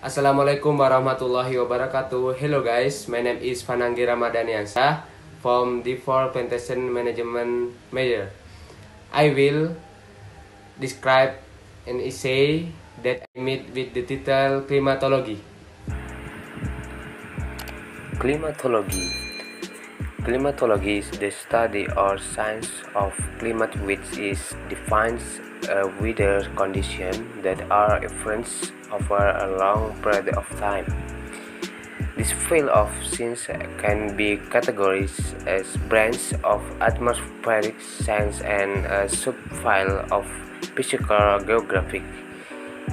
Assalamualaikum warahmatullahi wabarakatuh. Hello guys, my name is FANANGGEH RAMADANIANSAH from the Plantation Management Major. I will describe an essay that I made with the title Climatology. Climatology. Climatology is the study or science of climate, which defines weather conditions that are experienced over a long period of time. This field of science can be categorized as branch of atmospheric science and a subfield of physical geography.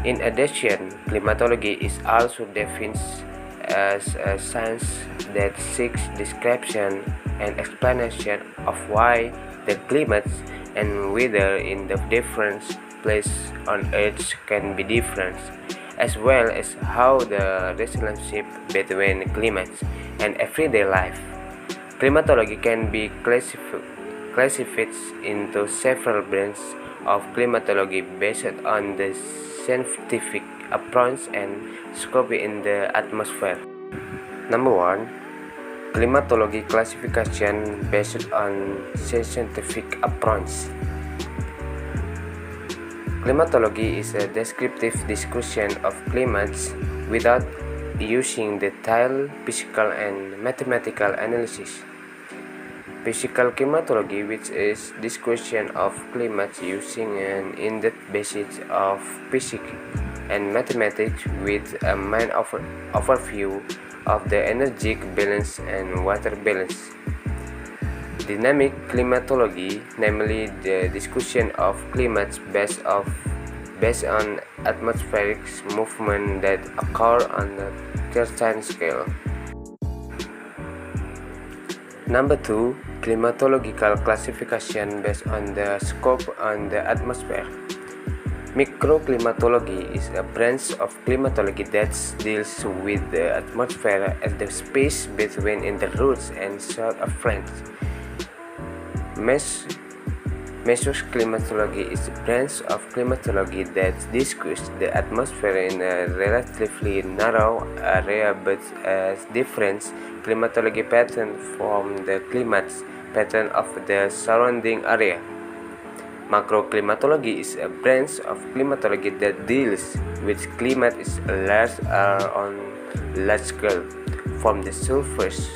In addition, climatology is also defined as a science that seeks description and explanation of why the climate and weather in the different places on Earth can be different, as well as how the relationship between climate and everyday life. Climatology can be classified into several branches of climatology based on the scientific approach and scope in the atmosphere. Number 1. Climatology classification based on scientific approach. Climatology is a descriptive discussion of climates without using detailed physical and mathematical analysis. Physical climatology, which is discussion of climates using an in-depth basis of physics and mathematics with a main overview of the energetic balance and water balance. Dynamic climatology, namely the discussion of climates based on atmospheric movement that occur on a certain scale. Number 2. Climatological classification based on the scope on the atmosphere. Microclimatology is a branch of climatology that deals with the atmosphere as the space between in the roots and south of France. Mesoclimatology is a branch of climatology that discusses the atmosphere in a relatively narrow area but as different climatology patterns from the climate pattern of the surrounding area. Macroclimatology is a branch of climatology that deals with climate on large scale, from the surface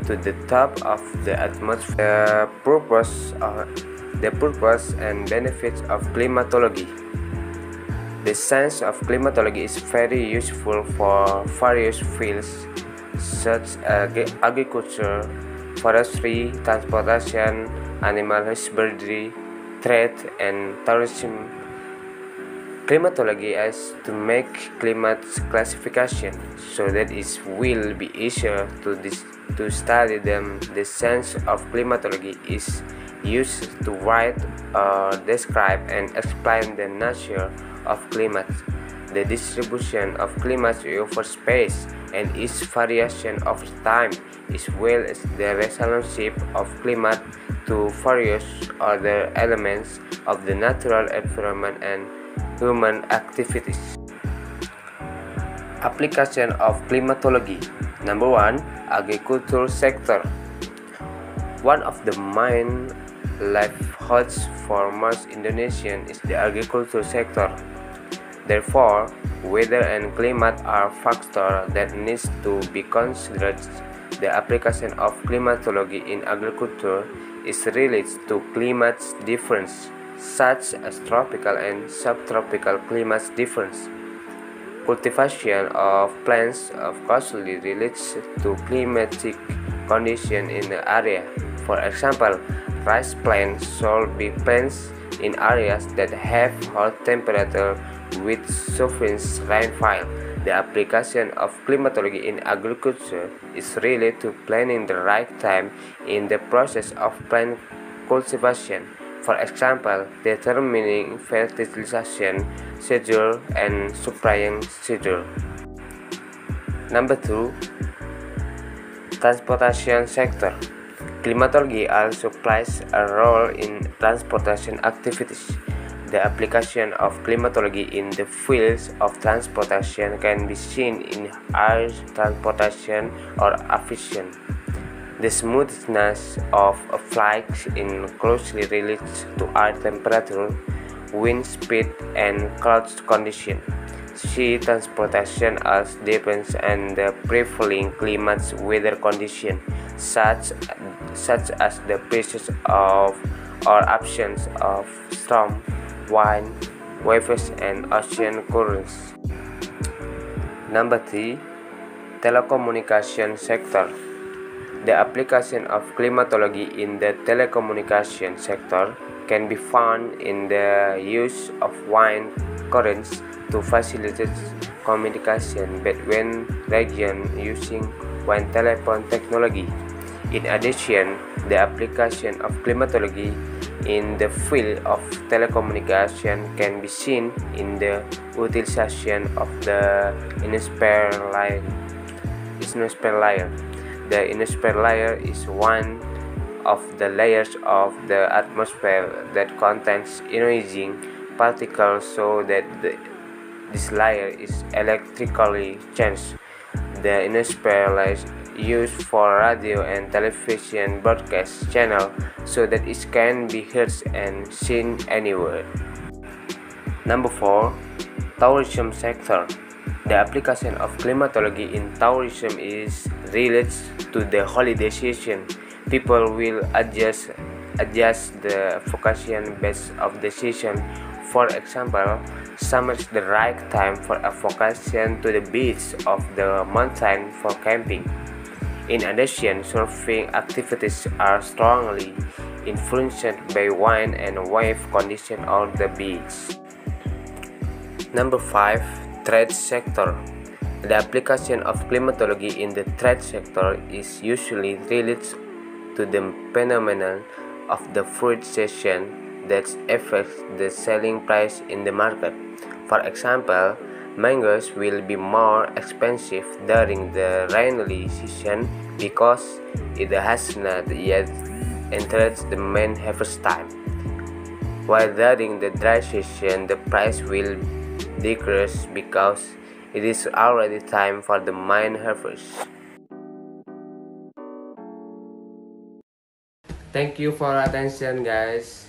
to the top of the atmosphere. The purpose and benefits of climatology. The science of climatology is very useful for various fields such as agriculture, forestry, transportation, animal husbandry, trade, and tourism. Climatology aims to make climate classification so that it will be easier to study them. The science of climatology is used to write, describe, and explain the nature of climate, the distribution of climate over space, and its variation over time, as well as the relationship of climate to various other elements of the natural environment and human activities. Application of climatology. Number 1. Agriculture sector. One of the main livelihoods for most Indonesians is the agriculture sector. Therefore, weather and climate are factors that need to be considered. The application of climatology in agriculture is related to climate difference, such as tropical and subtropical climate difference. Cultivation of plants closely relates to climatic conditions in the area. For example, rice plants should be planted in areas that have hot temperature with sufficient rainfall. The application of climatology in agriculture is related to planning the right time in the process of plant cultivation. For example, determining fertilization schedule and spraying schedule. Number 2. Transportation sector. Climatology also plays a role in transportation activities. The application of climatology in the fields of transportation can be seen in air transportation or aviation. The smoothness of a flight is closely related to air temperature, wind speed, and cloud condition. Sea transportation also depends on the prevailing climate weather conditions, such as the presence of or absence of storm, wind, waves, and ocean currents. Number 3. Telecommunication sector. The application of climatology in the telecommunication sector can be found in the use of wind currents to facilitate communication between regions using wind telephone technology. In addition, the application of climatology in the field of telecommunication can be seen in the utilization of the ionosphere layer. The ionosphere layer is one of the layers of the atmosphere that contains ionizing particles so that this layer is electrically charged. The ionosphere layer is used for radio and television broadcast channel so that it can be heard and seen anywhere. Number 4. Tourism sector. The application of climatology in tourism is related to the holiday season. People will adjust the vacation based of the season. For example, summer is the right time for a vacation to the beach of the mountain for camping. In addition, surfing activities are strongly influenced by wind and wave conditions on the beach. Number 5. Trade sector. The application of climatology in the trade sector is usually related to the phenomenon of the fruit season that affects the selling price in the market. For example, mangoes will be more expensive during the rainy season because it has not yet entered the main harvest time, while during the dry season the price will decrease because it is already time for the main harvest. Thank you for attention, guys.